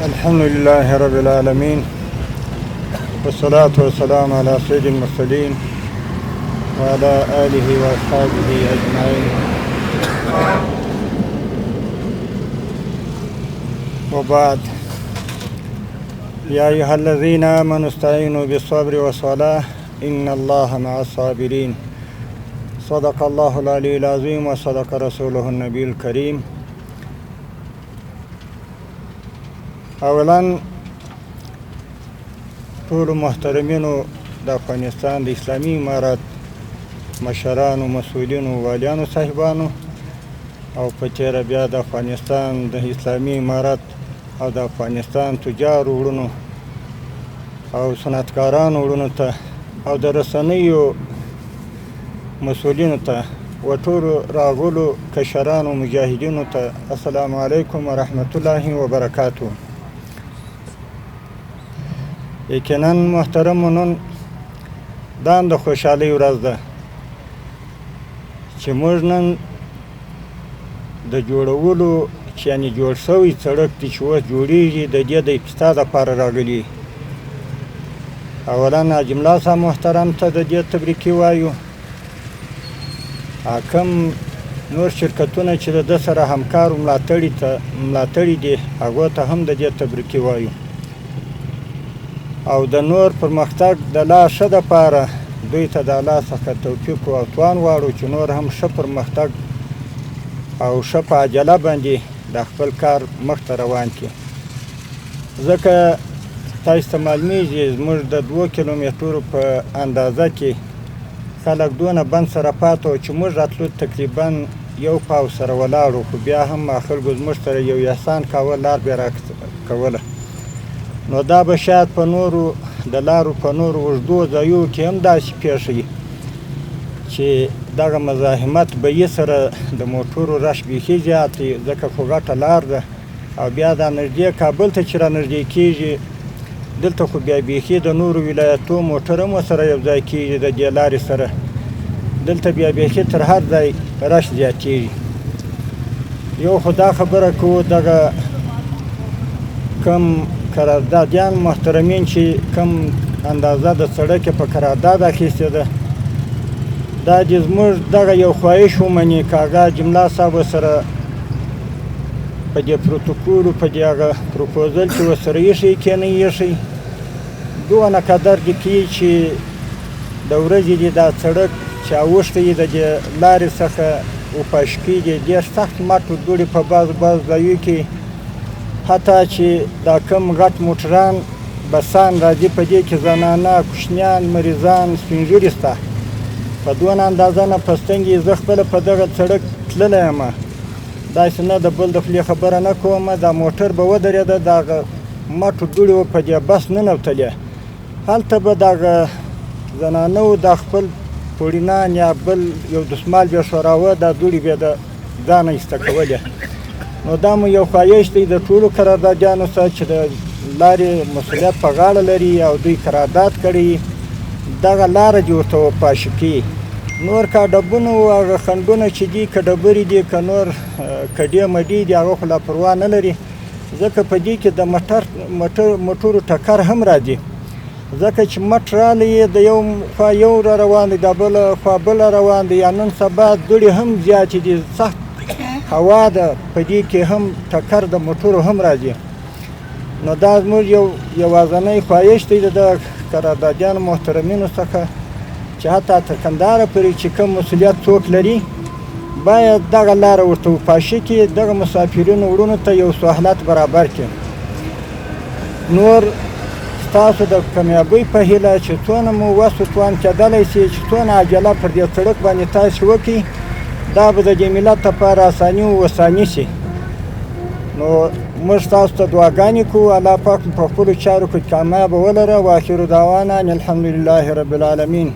الحمد لله رب العالمين والصلاة والسلام على سيد المرسلين وعلى آله وأصحابه أجمعين وبعد. يا أيها الذين آمنوا استعينوا بالصبر والصلاة إن الله مع الصابرين. صدق الله العلي العظيم وصدق رسوله النبي الكريم. اولا ټولو محترمینو د افغانستان د اسلامي امارات مشرانو، مسؤلینو، والیانو، صاحبانو او په تېره بیا د افغانستان د اسلامي امارات او د افغانستان تجارو وروڼو او صنعتکارانو وروڼو ته او د رسنیو مسؤلینو ته و ټولو راغلو کشرانو مجاهدینو ته السلام علیکم ورحمت الله وبرکاتو. یقینا محترمو، نن دا هم د خوشحالۍ ورځ ده چې موږ نن د جوړولو چې یعنې جوړ شوی سړک دی چې اوس جوړېږي د دې د افتتاح دپاره راغلي. اولا حاجي ملا صاحب محترم ته د دې تبریکي وایو. کوم نور شرکتونه چې د ده سره همکار ملاتړي دي هغو ته هم د دې تبریکي وایو او د نور پرمختګ د لا ښه دپاره دوی ته د الله څخه توفیق او توان غواړو چې نور هم ښه پرمختګ او ښه په عجله باندې د خپل کار مخته روان کړي. ځکه تاسو ته معلومیږي زموږ د 2 کیلومترو په اندازه کې خلک دونه بند سره پاته وو چې موږ راتلو تقریبا 1 پاو سره ولاړو، خو بیا هم خلکو زموږ سره یو احسان کاوه، لار بیا راکوله. نو دا به شاید په نورو د لارو په نورو اوږدو ځایو کې هم داسې پېښه وي چې دغه مزاحمت به یې سره د موټرو رش بیخي زیات وي، ځکه خو غټه لار ده او بیا دا نږدې کابل ته چې را نږدې کېږي دلته خو بیا بیخي د نورو ولایتو موټر هم ورسره یو ځای کېږي د دې لارې سره، دلته بیا بیخي تر هر ځای رش زیاتېږي. یو خو دا خبره کوو دغه کم قراردادیان محترمین چې کم اندازه د سړک په قرارداد اخیستې ده، دا دې زموږ دغه یو خواهش ومني که هغه حاجي ملا صاحب سره په دې پروتوکول په دې هغه پروپوزل چې ورسره ایښی که نه ایښی دونه قدر دې کوي چې د ورځې دې دا سړک چې اوښتی د دې لارې څخه وپاشکي دي ډېر سخت مټ دوړي په بعضو ځایو کې، حتی چې دا کم غټ موټران بسان راځي په دې کې زنانه، کوچنیان، مریضان، سپین ږیري شته. په دونه اندازه نه په ستنګې زه خپله په دغه سړک تللی یم، داسې نه د بل د خولې خبره نه کوم، دا موټر به ودرېده دغه مټو دوړې به په دې بس ننوتلې، هلته به دغه زنانو د خپل پوړینان یا بل یو دسمال بیا ښوراوه، دا دوړې بیا د ځانه ایسته کولې. نو دا مو یو خواهش دی د ټولو قراردادیانو سره چې د لارې مسؤلیت په غاړه لري او دوی قرارداد کړي دغه لاره دې ورته وپاشي کړي. نور که ډبونه و هغه خنډونه چې دي که ډبرې دي که نور کډې مډې دي هغه خو لا پروا نه لري، ځکه په دې کې د موټرو ټکر هم راځي، ځکه چې مټ رالی د یو خوا یو را روان دی د بله خوا بله روان دی، یا نن سبا دوړې هم زیاتې دي، سخت هوا ده، په دې کې هم ټکر د موټرو هم راځي. نو دا زموږ یو یوازینی خواهش دی د قراردادیانو محترمینو څخه چې حتی تر کندهاره پورې چې کوم مسؤلیت څوک لري باید دغه لاره ورته وپاشي کړي، دغه مسافرینو وروڼو ته یو سهولت برابر کړي. نور ستاسو د کامیابۍ په هیله چې څونه مو وس و توان کېدلی شي چې څونه عجله پر دې سړک باندې تاسې وکړئ، دا به د دې ملت لپاره اساني و وساني شي. نو موږ تاسو ته دعاګانې کوو، الله پاک په خپلو چارو کې کامیابه ولره. واخر دعوانا ان الحمد لله رب العالمین.